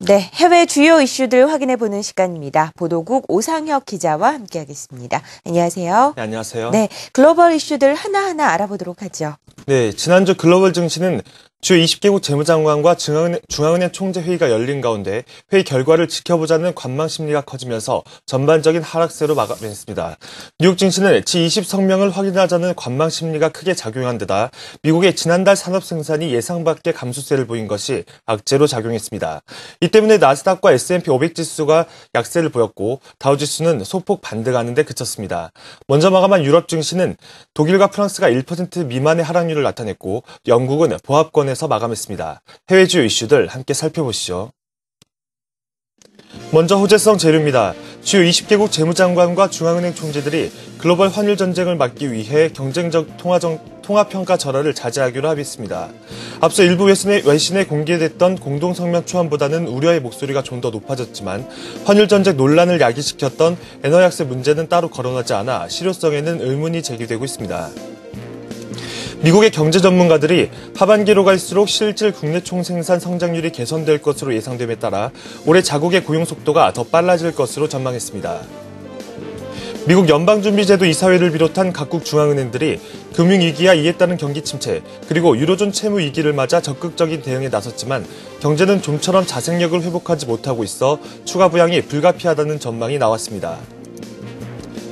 네, 해외 주요 이슈들 확인해보는 시간입니다. 보도국 오상혁 기자와 함께하겠습니다. 안녕하세요. 네, 안녕하세요. 네, 글로벌 이슈들 하나하나 알아보도록 하죠. 네, 지난주 글로벌 증시는 주요 20개국 재무장관과 중앙은행 총재 회의가 열린 가운데 회의 결과를 지켜보자는 관망 심리가 커지면서 전반적인 하락세로 마감했습니다. 뉴욕 증시는 G20 성명을 확인하자는 관망 심리가 크게 작용한 데다 미국의 지난달 산업 생산이 예상 밖의 감소세를 보인 것이 악재로 작용했습니다. 이 때문에 나스닥과 S&P 500 지수가 약세를 보였고 다우지수는 소폭 반등하는 데 그쳤습니다. 먼저 마감한 유럽 증시는 독일과 프랑스가 1% 미만의 하락률을 나타냈고 영국은 보합권 에서 마감했습니다. 해외 주요 이슈들 함께 살펴보시죠. 먼저 호재성 재료입니다. 주요 20개국 재무장관과 중앙은행 총재들이 글로벌 환율 전쟁을 막기 위해 경쟁적 통화평가 절하를 자제하기로 합의했습니다. 앞서 일부 외신에 공개됐던 공동성명 초안보다는 우려의 목소리가 좀 더 높아졌지만 환율 전쟁 논란을 야기시켰던 엔화 약세 문제는 따로 거론하지 않아 실효성에는 의문이 제기되고 있습니다. 미국의 경제 전문가들이 하반기로 갈수록 실질 국내 총생산 성장률이 개선될 것으로 예상됨에 따라 올해 자국의 고용 속도가 더 빨라질 것으로 전망했습니다. 미국 연방준비제도 이사회를 비롯한 각국 중앙은행들이 금융위기와 이에 따른 경기 침체, 그리고 유로존 채무 위기를 맞아 적극적인 대응에 나섰지만 경제는 좀처럼 자생력을 회복하지 못하고 있어 추가 부양이 불가피하다는 전망이 나왔습니다.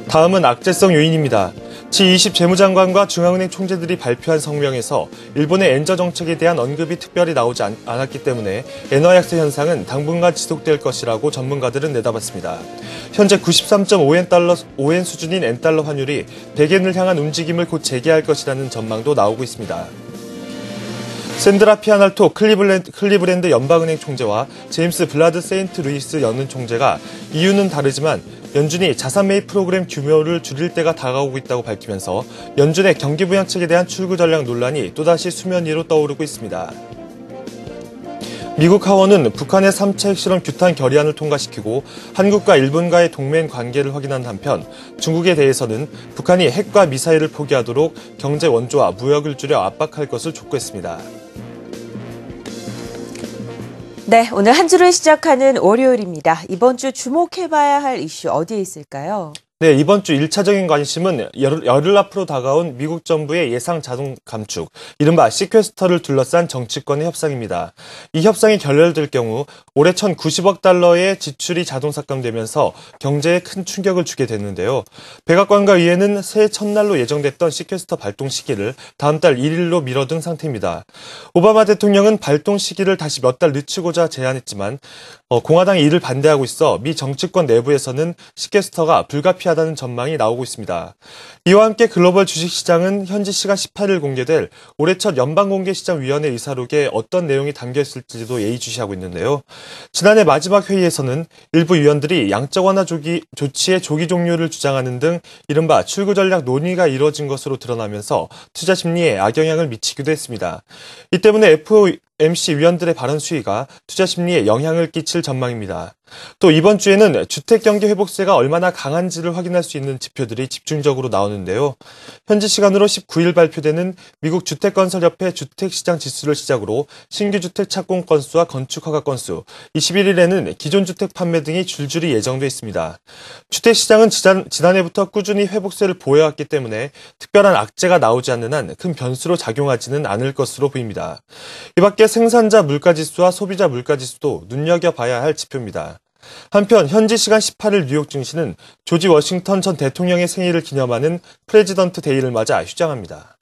다음은 악재성 요인입니다. G20 재무장관과 중앙은행 총재들이 발표한 성명에서 일본의 엔저 정책에 대한 언급이 특별히 나오지 않았기 때문에 엔화 약세 현상은 당분간 지속될 것이라고 전문가들은 내다봤습니다. 현재 93.5엔 수준인 엔달러 환율이 100엔을 향한 움직임을 곧 재개할 것이라는 전망도 나오고 있습니다. 샌드라 피아날토 클리브랜드 연방은행 총재와 제임스 블라드 세인트 루이스 연은 총재가 이유는 다르지만 연준이 자산 매입 프로그램 규모를 줄일 때가 다가오고 있다고 밝히면서 연준의 경기 부양책에 대한 출구 전략 논란이 또다시 수면 위로 떠오르고 있습니다. 미국 하원은 북한의 3차 핵실험 규탄 결의안을 통과시키고 한국과 일본과의 동맹 관계를 확인한 한편 중국에 대해서는 북한이 핵과 미사일을 포기하도록 경제 원조와 무역을 줄여 압박할 것을 촉구했습니다. 네, 오늘 한 주를 시작하는 월요일입니다. 이번 주 주목해봐야 할 이슈 어디에 있을까요? 네, 이번 주 1차적인 관심은 열흘 앞으로 다가온 미국 정부의 예상 자동 감축, 이른바 시퀘스터를 둘러싼 정치권의 협상입니다. 이 협상이 결렬될 경우 올해 1,090억 달러의 지출이 자동 삭감되면서 경제에 큰 충격을 주게 됐는데요. 백악관과 의회는 새해 첫날로 예정됐던 시퀘스터 발동 시기를 다음 달 1일로 미뤄둔 상태입니다. 오바마 대통령은 발동 시기를 다시 몇 달 늦추고자 제안했지만 공화당이 이를 반대하고 있어 미 정치권 내부에서는 시퀘스터가 불가피하다는 전망이 나오고 있습니다. 이와 함께 글로벌 주식시장은 현지 시간 18일 공개될 올해 첫 연방공개시장위원회 의사록에 어떤 내용이 담겨있을지도 예의주시하고 있는데요. 지난해 마지막 회의에서는 일부 위원들이 양적 완화 조치의 조기 종료를 주장하는 등 이른바 출구 전략 논의가 이뤄진 것으로 드러나면서 투자 심리에 악영향을 미치기도 했습니다. 이 때문에 FOMC 위원들의 발언 수위가 투자 심리에 영향을 끼칠 전망입니다. 또 이번 주에는 주택경기 회복세가 얼마나 강한지를 확인할 수 있는 지표들이 집중적으로 나오는데요. 현지 시간으로 19일 발표되는 미국 주택건설협회 주택시장 지수를 시작으로 신규 주택 착공 건수와 건축 허가 건수, 21일에는 기존 주택 판매 등이 줄줄이 예정돼 있습니다. 주택시장은 지난해부터 꾸준히 회복세를 보여왔기 때문에 특별한 악재가 나오지 않는 한 큰 변수로 작용하지는 않을 것으로 보입니다. 이 밖에 생산자 물가지수와 소비자 물가지수도 눈여겨봐야 할 지표입니다. 한편 현지 시간 18일 뉴욕 증시는 조지 워싱턴 전 대통령의 생일을 기념하는 프레지던트 데이를 맞아 휴장합니다.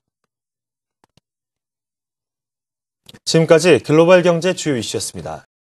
지금까지 글로벌 경제 주요 이슈였습니다.